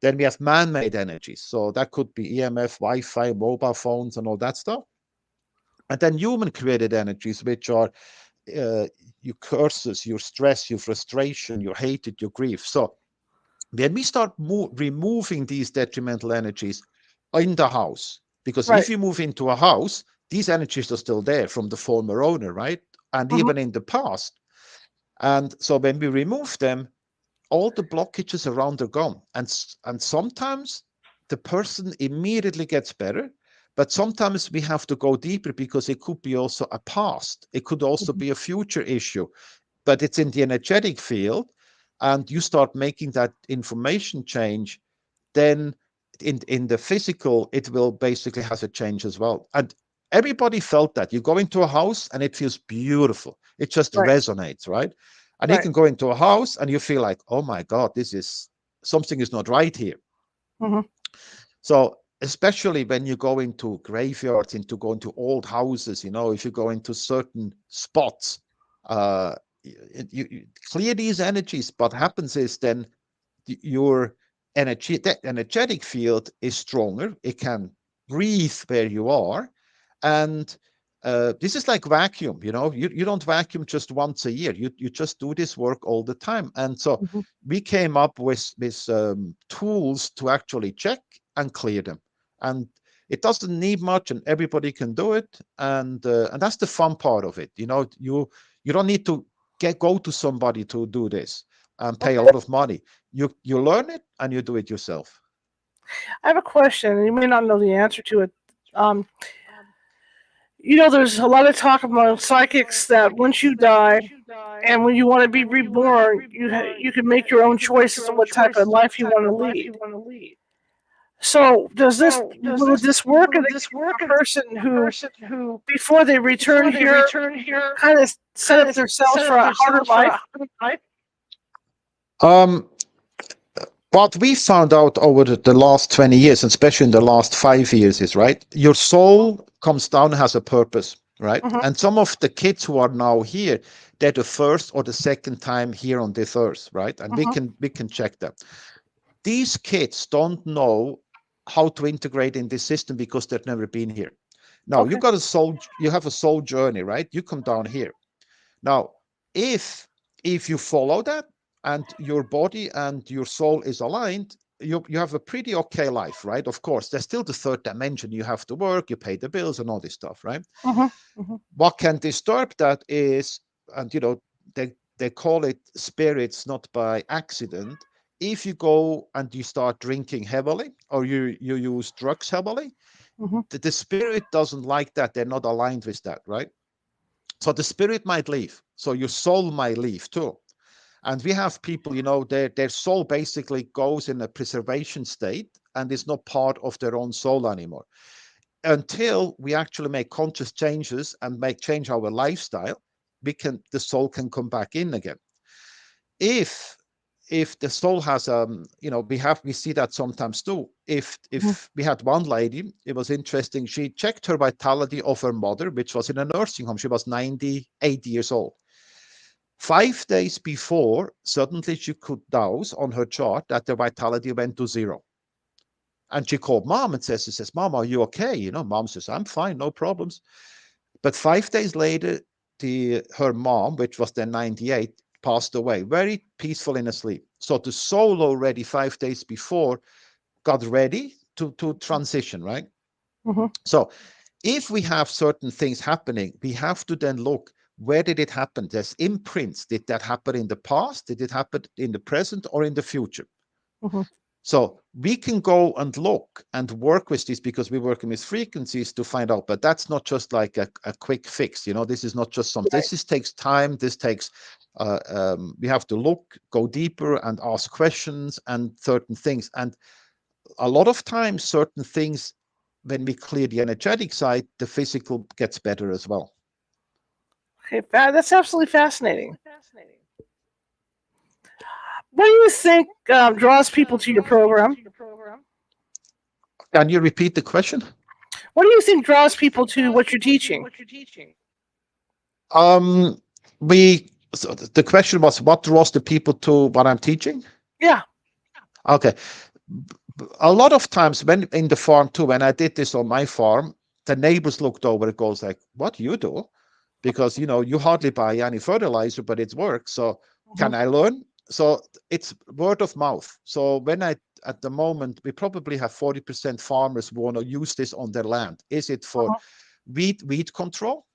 Then we have man-made energies. So that could be EMF, Wi-Fi, mobile phones, and all that stuff. And then human-created energies, which are your curses, your stress, your frustration, your hatred, your grief. So when we start removing these detrimental energies in the house, because if you move into a house, these energies are still there from the former owner, right? And even in the past. And so when we remove them, all the blockages around are gone. And sometimes the person immediately gets better, but sometimes we have to go deeper, because it could be also a past. It could also be a future issue, but it's in the energetic field, and you start making that information change, then in the physical, it will basically has a change as well. And everybody felt that. You go into a house and it feels beautiful. It just resonates, right? And you can go into a house and you feel like, oh my God, something is not right here. So especially when you go into graveyards, go into old houses, if you go into certain spots, you clear these energies. What happens is then your energetic field is stronger. It can breathe where you are. And this is like vacuum, you don't vacuum just once a year. You just do this work all the time. And so we came up with tools to actually check and clear them. And it doesn't need much, and everybody can do it. And that's the fun part of it. You don't need to go to somebody to do this and pay a lot of money. You learn it and you do it yourself. I have a question, and you may not know the answer to it. There's a lot of talk about psychics that once you die, and when you want to be reborn, you can make your own choices of what type of life you want to lead. So will this work in a person who, before they return here, kind of set up themselves for a harder life? What we found out over the last 20 years, and especially in the last 5 years, is your soul comes down and has a purpose, right? And some of the kids who are now here, they're the first or the second time here on this earth, right? And we can check that. These kids don't know how to integrate in this system because they've never been here. Now, you have a soul journey, right? You come down here. Now, if if you follow that and your body and your soul is aligned, you have a pretty okay life, right? Of course, there's still the third dimension. You have to work, you pay the bills and all this stuff, right? What can disturb that is, and they call it spirits, not by accident. If you go and you start drinking heavily, or you use drugs heavily, the spirit doesn't like that. They're not aligned with that, right? So the spirit might leave. So your soul might leave too. And we have people, their soul basically goes in a preservation state and is not part of their own soul anymore. Until we actually make conscious changes and change our lifestyle, the soul can come back in again. If the soul has we see that sometimes too. If we had one lady, it was interesting, she checked her vitality of her mother, which was in a nursing home. She was 98 years old. 5 days before, suddenly she could dowse on her chart that the vitality went to 0. And she called mom and says, Mom, are you okay? Mom says, I'm fine, no problems. But 5 days later, her mom, which was then 98, passed away, very peaceful in a sleep. So the soul already 5 days before got ready to transition, right? So if we have certain things happening, we have to then look, where did it happen? There's imprints. Did that happen in the past? Did it happen in the present or in the future? So we can go and look and work with this, because we're working with frequencies to find out. But that's not just like a quick fix. This is not just something. This takes time. This takes, we have to look, go deeper and ask questions and certain things. And a lot of times, certain things, when we clear the energetic side, the physical gets better as well. Okay, that's absolutely fascinating. What do you think draws people to your program? Can you repeat the question? What do you think draws people to what you're teaching? So the question was, what draws the people to what I'm teaching? Yeah. Okay. A lot of times when in the farm too, when I did this on my farm, the neighbors looked over and goes like, what do you do? Because, you hardly buy any fertilizer, but it works. So can I learn? So it's word of mouth. So at the moment, we probably have 40% farmers who want to use this on their land. Is it for weed control?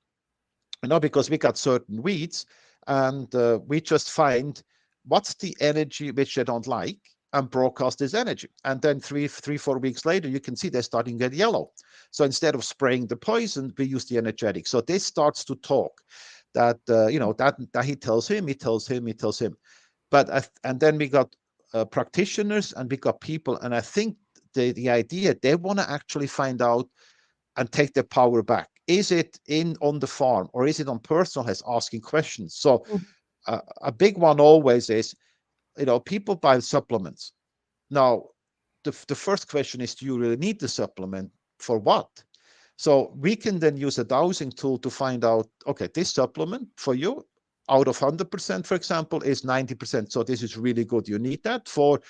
Because we got certain weeds, and we just find what's the energy which they don't like and broadcast this energy. And then 4 weeks later, you can see they're starting to get yellow. So instead of spraying the poison, we use the energetic. So this starts to talk that, that he tells him. But and then we got practitioners and we got people. And I think the idea, they want to actually find out and take their power back. Is it on the farm, or is it on personal health, asking questions? So a big one always is, people buy supplements. Now, the first question is, do you really need the supplement? For what? So we can then use a dowsing tool to find out, okay, this supplement for you, out of 100%, for example, is 90%. So this is really good. You need that for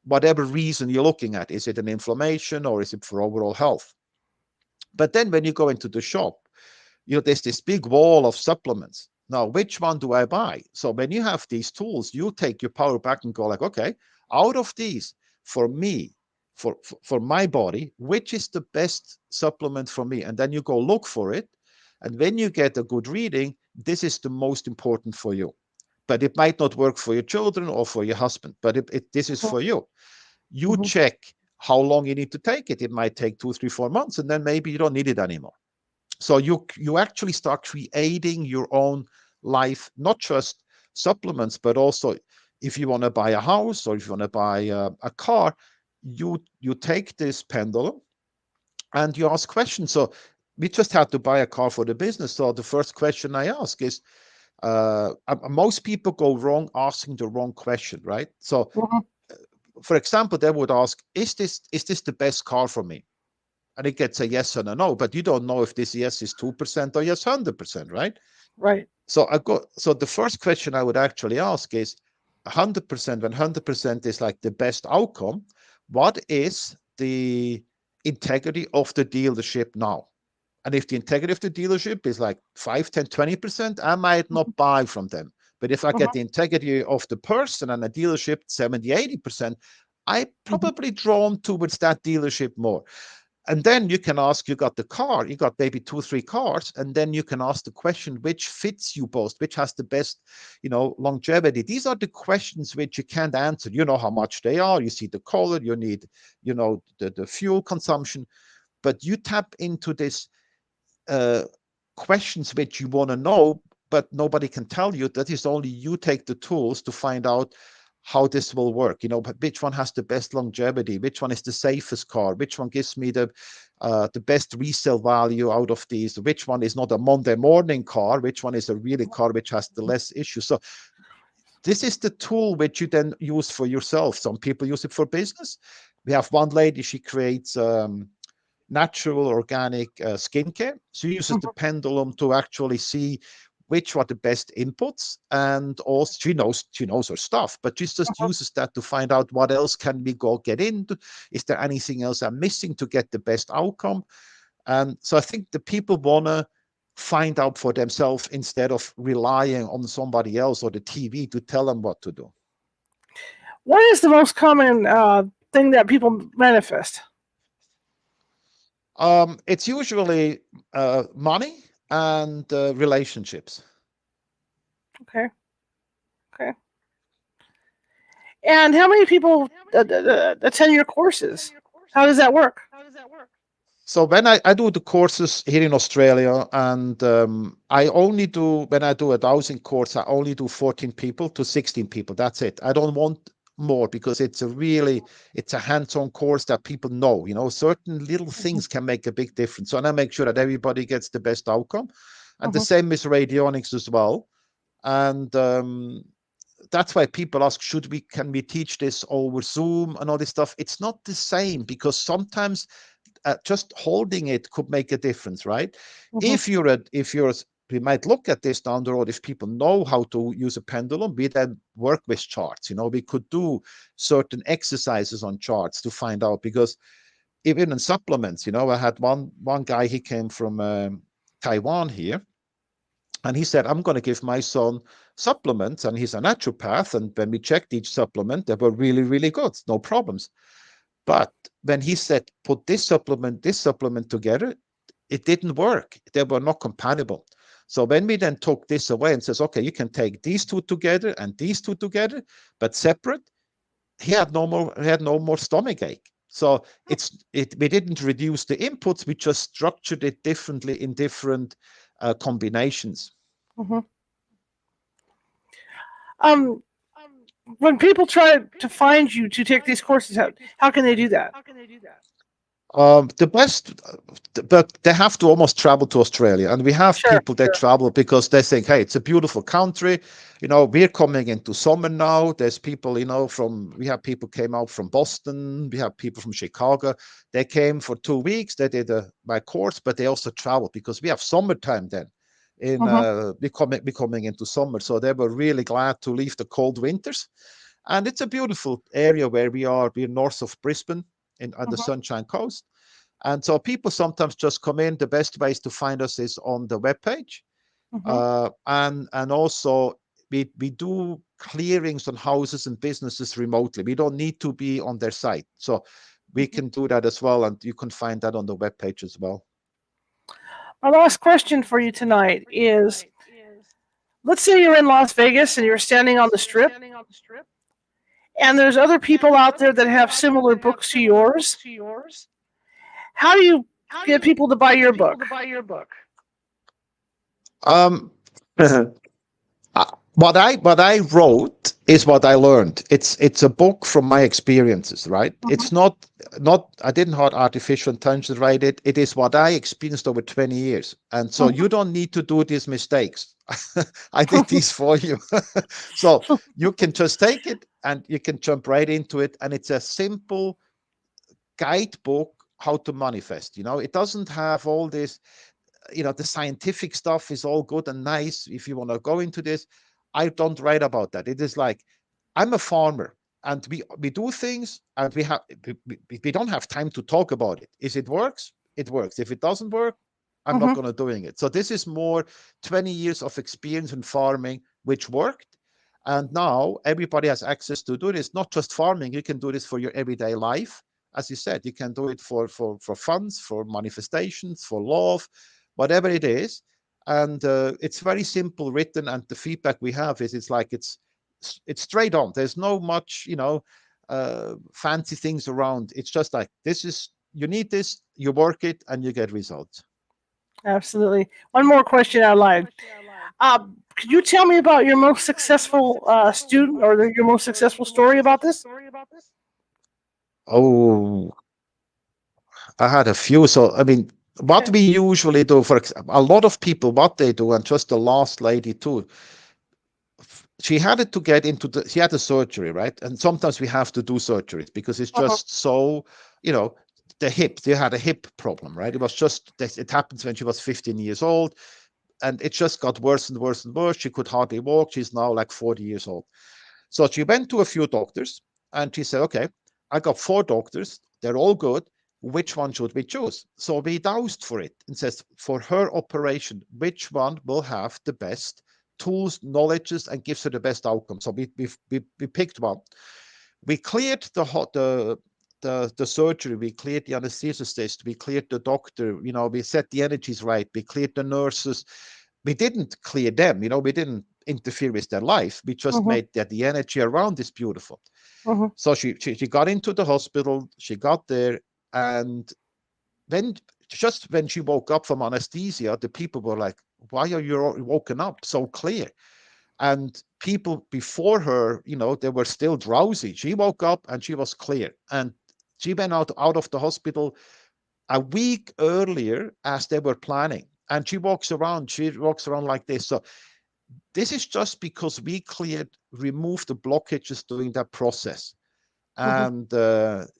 whatever reason you're looking at. Is it an inflammation, or is it for overall health? But then when you go into the shop, there's this big wall of supplements. Now, which one do I buy? So when you have these tools, you take your power back and go like, okay, out of these, for me, for my body, which is the best supplement for me? And then you go look for it. And when you get a good reading, this is the most important for you. But it might not work for your children or for your husband, but this is for you. You check how long you need to take it. It might take 2, 3, 4 months, and then maybe you don't need it anymore. So you actually start creating your own life, not just supplements, but also if you want to buy a house or if you want to buy a car, you take this pendulum and you ask questions. So we just had to buy a car for the business. So the first question I ask is, most people go wrong asking the wrong question, right? So for example, they would ask, is this the best car for me? And it gets a yes and a no, but you don't know if this yes is 2% or yes 100%, right? Right. So the first question I would actually ask is 100%, when 100% is like the best outcome, what is the integrity of the dealership now? And if the integrity of the dealership is like 5, 10, 20%, I might not buy from them. But if I get the integrity of the person and a dealership 70-80%, I probably drawn towards that dealership more. And then you can ask, you got the car, you got maybe 2-3 cars, and then you can ask the question, which fits you most, which has the best, longevity. These are the questions which you can't answer. You know how much they are, you see the color, you need, the fuel consumption, but you tap into this questions which you want to know, but nobody can tell you. That is only you take the tools to find out how this will work, which one has the best longevity, which one is the safest car, which one gives me the best resale value out of these, which one is not a Monday morning car, which one is a really car which has the less issues. So this is the tool which you then use for yourself. Some people use it for business. We have one lady, she creates natural organic skincare. She uses the pendulum to actually see which are the best inputs, and also she knows her stuff, but she just uses that to find out what else can we get into. Is there anything else I'm missing to get the best outcome? And so I think the people want to find out for themselves instead of relying on somebody else or the TV to tell them what to do. What is the most common thing that people manifest? It's usually money and relationships. Okay. And how many people attend your courses? How does that work? So when I do the courses here in Australia, and I only do, when I do a dowsing course, I only do 14 people to 16 people. That's it. I don't want more, because it's a hands-on course that people know, certain little things can make a big difference. So I make sure that everybody gets the best outcome. And the same is radionics as well. And that's why people ask, can we teach this over Zoom and all this stuff? It's not the same, because sometimes just holding it could make a difference, right? If we might look at this down the road. If people know how to use a pendulum, we then work with charts. We could do certain exercises on charts to find out, because even in supplements, I had one guy, he came from Taiwan here, and he said, I'm going to give my son supplements, and he's a naturopath. And when we checked each supplement, they were really, really good, no problems. But when he said, put this supplement together, it didn't work. They were not compatible. So when we then took this away and says, okay, you can take these two together and these two together, but separate, he had no more stomach ache. So we didn't reduce the inputs, we just structured it differently in different combinations. When people try to find you to take these courses, how can they do that? The best, but they have to almost travel to Australia, and we have people that travel because they think, hey, it's a beautiful country. We're coming into summer now. There's people, we have people came out from Boston. We have people from Chicago. They came for 2 weeks. They did my course, but they also travel because we have summertime then. We're coming into summer, so they were really glad to leave the cold winters. And it's a beautiful area where we are. We're north of Brisbane on the Sunshine Coast. And so people sometimes just come in. The best ways to find us is on the webpage. And also we do clearings on houses and businesses remotely. We don't need to be on their site. So we can do that as well. And you can find that on the webpage as well. My last question for you tonight is, let's say you're in Las Vegas and you're standing on the Strip, and there's other people out there that have similar books to yours. How do you get people to buy your book? What I wrote is what I learned. It's a book from my experiences, right? It's not I didn't have artificial intelligence to write it. It is what I experienced over 20 years. And so you don't need to do these mistakes. I did these for you. So you can just take it and you can jump right into it. And it's a simple guidebook how to manifest. It doesn't have all this, the scientific stuff is all good and nice. If you want to go into this, I don't write about that. It is like, I'm a farmer and we do things and we don't have time to talk about it. If it works, it works. If it doesn't work, I'm not going to doing it. So this is more 20 years of experience in farming which worked. And now everybody has access to do this, not just farming. You can do this for your everyday life. As you said, you can do it for funds, for manifestations, for love, whatever it is. And it's very simple written. And the feedback we have is it's straight on. There's no much, fancy things around. It's just like, you need this, you work it, and you get results. Absolutely. One more question out loud. Could you tell me about your most successful student, or your most successful story about this? Oh, I had a few. So, I mean, what we usually do, for a lot of people, what they do, and just the last lady too, she had to get into she had a surgery, right? And sometimes we have to do surgeries because it's just so, the hip, they had a hip problem, right? It was just, it happens when she was 15 years old, and it just got worse and worse and worse. She could hardly walk. She's now like 40 years old. So she went to a few doctors and she said, okay, I got 4 doctors. They're all good. Which one should we choose? So we dowsed for it and says, for her operation, which one will have the best tools, knowledges, and gives her the best outcome? So we picked one. We cleared the surgery, we cleared the anesthetist, we cleared the doctor, we set the energies right, we cleared the nurses. We didn't clear them, we didn't interfere with their life. We just made that the energy around is beautiful. So she got into the hospital, she got there, and when she woke up from anesthesia, the people were like, why are you woken up so clear? And people before her, they were still drowsy. She woke up and she was clear. And she went out of the hospital a week earlier as they were planning. And she walks around like this. So this is just because we removed the blockages during that process. And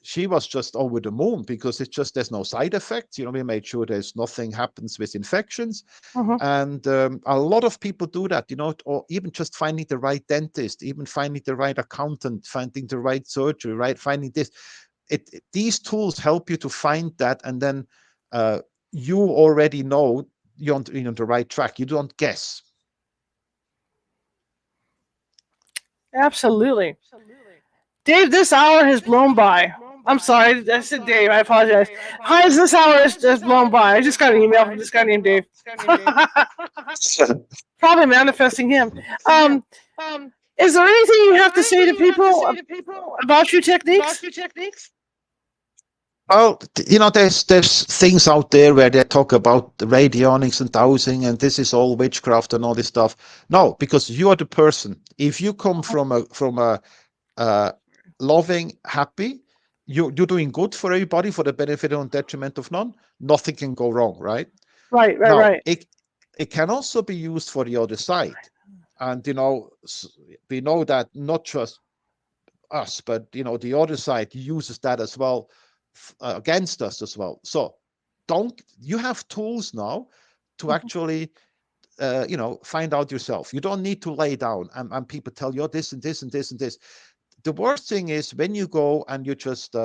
she was just over the moon because there's no side effects. We made sure there's nothing happens with infections. And a lot of people do that, or even just finding the right dentist, even finding the right accountant, finding the right surgery, right? Finding this. These tools help you to find that. And then you already know you're on the right track. You don't guess. Absolutely. Dave, this hour has blown by. I'm sorry, I said Dave, I apologize. Heinz, this hour has just blown by. I just got an email from this guy named Dave. Probably manifesting him. Is there anything you have to say to people about your techniques? Well, there's things out there where they talk about the radionics and dowsing, and this is all witchcraft and all this stuff. No, because you are the person. If you come from a loving, happy, you're doing good for everybody, for the benefit and detriment of none, nothing can go wrong, right? Right. It can also be used for the other side. And, we know that not just us, but, the other side uses that as well against us as well. So you have tools now to actually, find out yourself. You don't need to lay down and people tell you, this and this and this and this. The worst thing is when you go and you just,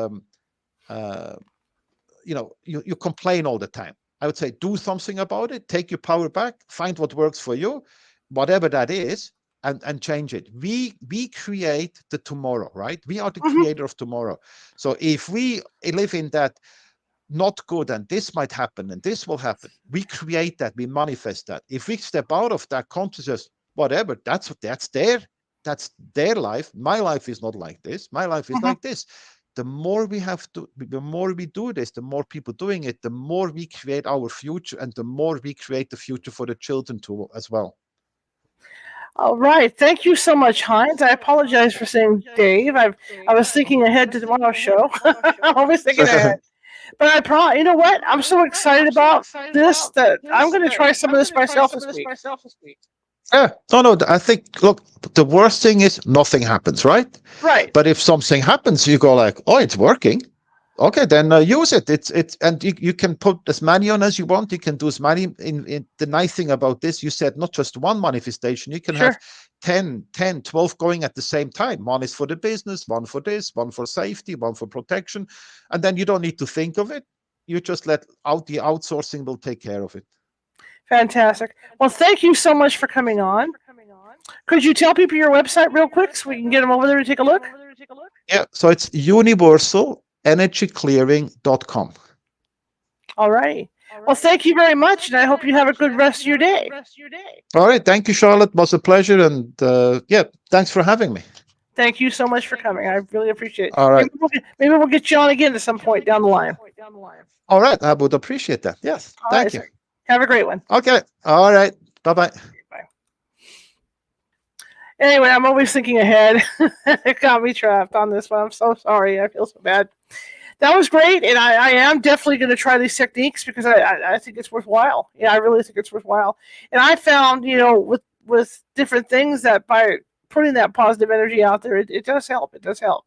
you complain all the time. I would say, do something about it, take your power back, find what works for you, whatever that is, and change it. We create the tomorrow, right? We are the creator of tomorrow. So if we live in that not good and this might happen and this will happen, we create that, we manifest that. If we step out of that consciousness, whatever, that's their life. My life is not like this. My life is like this. The more we do this, the more people doing it, the more we create our future, and the more we create the future for the children too as well. All right. Thank you so much, Heinz. I apologize for saying Dave. I was thinking ahead to tomorrow's show. I'm always thinking ahead. But you know what? I'm so excited about this that I'm going to try some of this myself this week. Yeah. No. I think, look, the worst thing is nothing happens, right? Right. But if something happens, you go like, oh, it's working. Okay, then use it. And you can put as many on as you want. You can do as many. In the nice thing about this, you said not just one manifestation. You can have 10, 12 going at the same time. One is for the business, one for this, one for safety, one for protection. And then you don't need to think of it. You just let out the outsourcing will take care of it. Fantastic. Well, thank you so much for coming on. Could you tell people your website real quick so we can get them over there to take a look? Yeah, so it's universalenergyclearing.com. All right. Well, thank you very much, and I hope you have a good rest of your day. All right. Thank you, Charlotte. It was a pleasure. And yeah, thanks for having me. Thank you so much for coming. I really appreciate it. All right. Maybe we'll get you on again at some point down the line. All right. I would appreciate that. Yes. Thank you. Sir. Have a great one. Okay. All right. Bye-bye. Bye. Anyway, I'm always thinking ahead. It got me trapped on this one. I'm so sorry. I feel so bad. That was great, and I am definitely going to try these techniques because I think it's worthwhile. Yeah, I really think it's worthwhile. And I found, with different things that by putting that positive energy out there, it does help. It does help.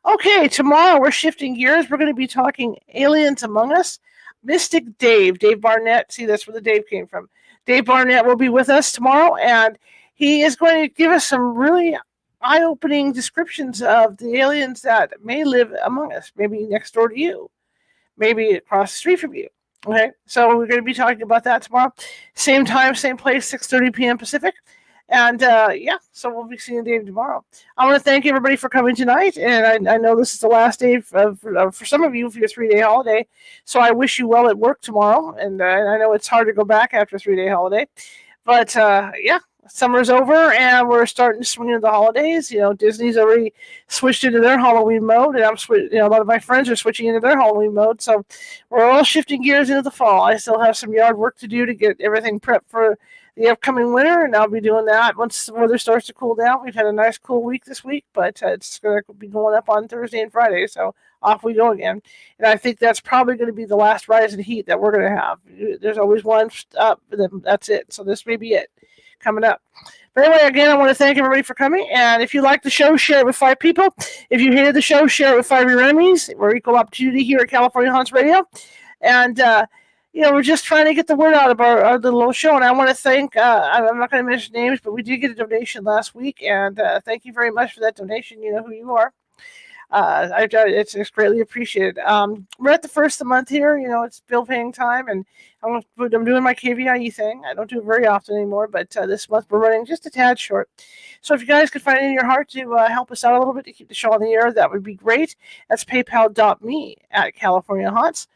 Okay, tomorrow we're shifting gears. We're going to be talking aliens among us. Mystic Dave Barnett. See, that's where the Dave came from. Dave Barnett will be with us tomorrow, and he is going to give us some really eye-opening descriptions of the aliens that may live among us, maybe next door to you, maybe across the street from you. Okay, so we're going to be talking about that tomorrow. Same time, same place, 6:30 p.m. Pacific. And yeah, so we'll be seeing Dave tomorrow. I want to thank everybody for coming tonight. And I know this is the last day for some of you for your 3-day holiday. So I wish you well at work tomorrow. And I know it's hard to go back after a 3-day holiday. But yeah, summer's over and we're starting to swing into the holidays. Disney's already switched into their Halloween mode, and a lot of my friends are switching into their Halloween mode. So we're all shifting gears into the fall. I still have some yard work to do to get everything prepped for the upcoming winter, and I'll be doing that once the weather starts to cool down. We've had a nice cool week this week, but it's going to be going up on Thursday and Friday, so off we go again. And I think that's probably going to be the last rise in heat that we're going to have. There's always one up, and then that's it. So this may be it coming up. But anyway, again, I want to thank everybody for coming. And if you like the show, share it with 5 people. If you hated the show, share it with 5 of your enemies. We're equal opportunity here at California Haunts Radio. And, we're just trying to get the word out of our little show. And I want to thank, I'm not going to mention names, but we did get a donation last week. And thank you very much for that donation. You know who you are. It's greatly appreciated. We're at the first of the month here. It's bill paying time, and I'm doing my KVIE thing. I don't do it very often anymore, but this month we're running just a tad short. So if you guys could find it in your heart to help us out a little bit to keep the show on the air, that would be great. That's paypal.me/California Haunts.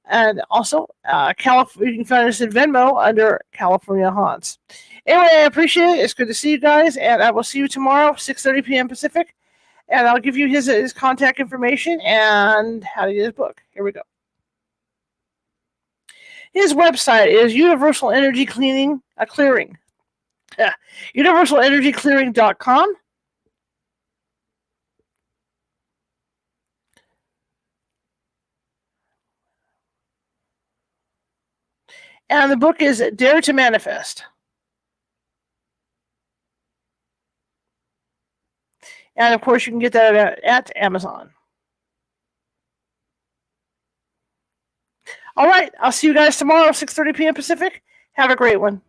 And also, you can find us in Venmo under California Haunts. Anyway, I appreciate it. It's good to see you guys, and I will see you tomorrow, 6:30 p.m. Pacific. And I'll give you his contact information and how to get his book. Here we go. His website is Universal Energy Clearing. UniversalEnergyClearing.com. And the book is Dare to Manifest. And, of course, you can get that at Amazon. All right. I'll see you guys tomorrow, 6:30 p.m. Pacific. Have a great one.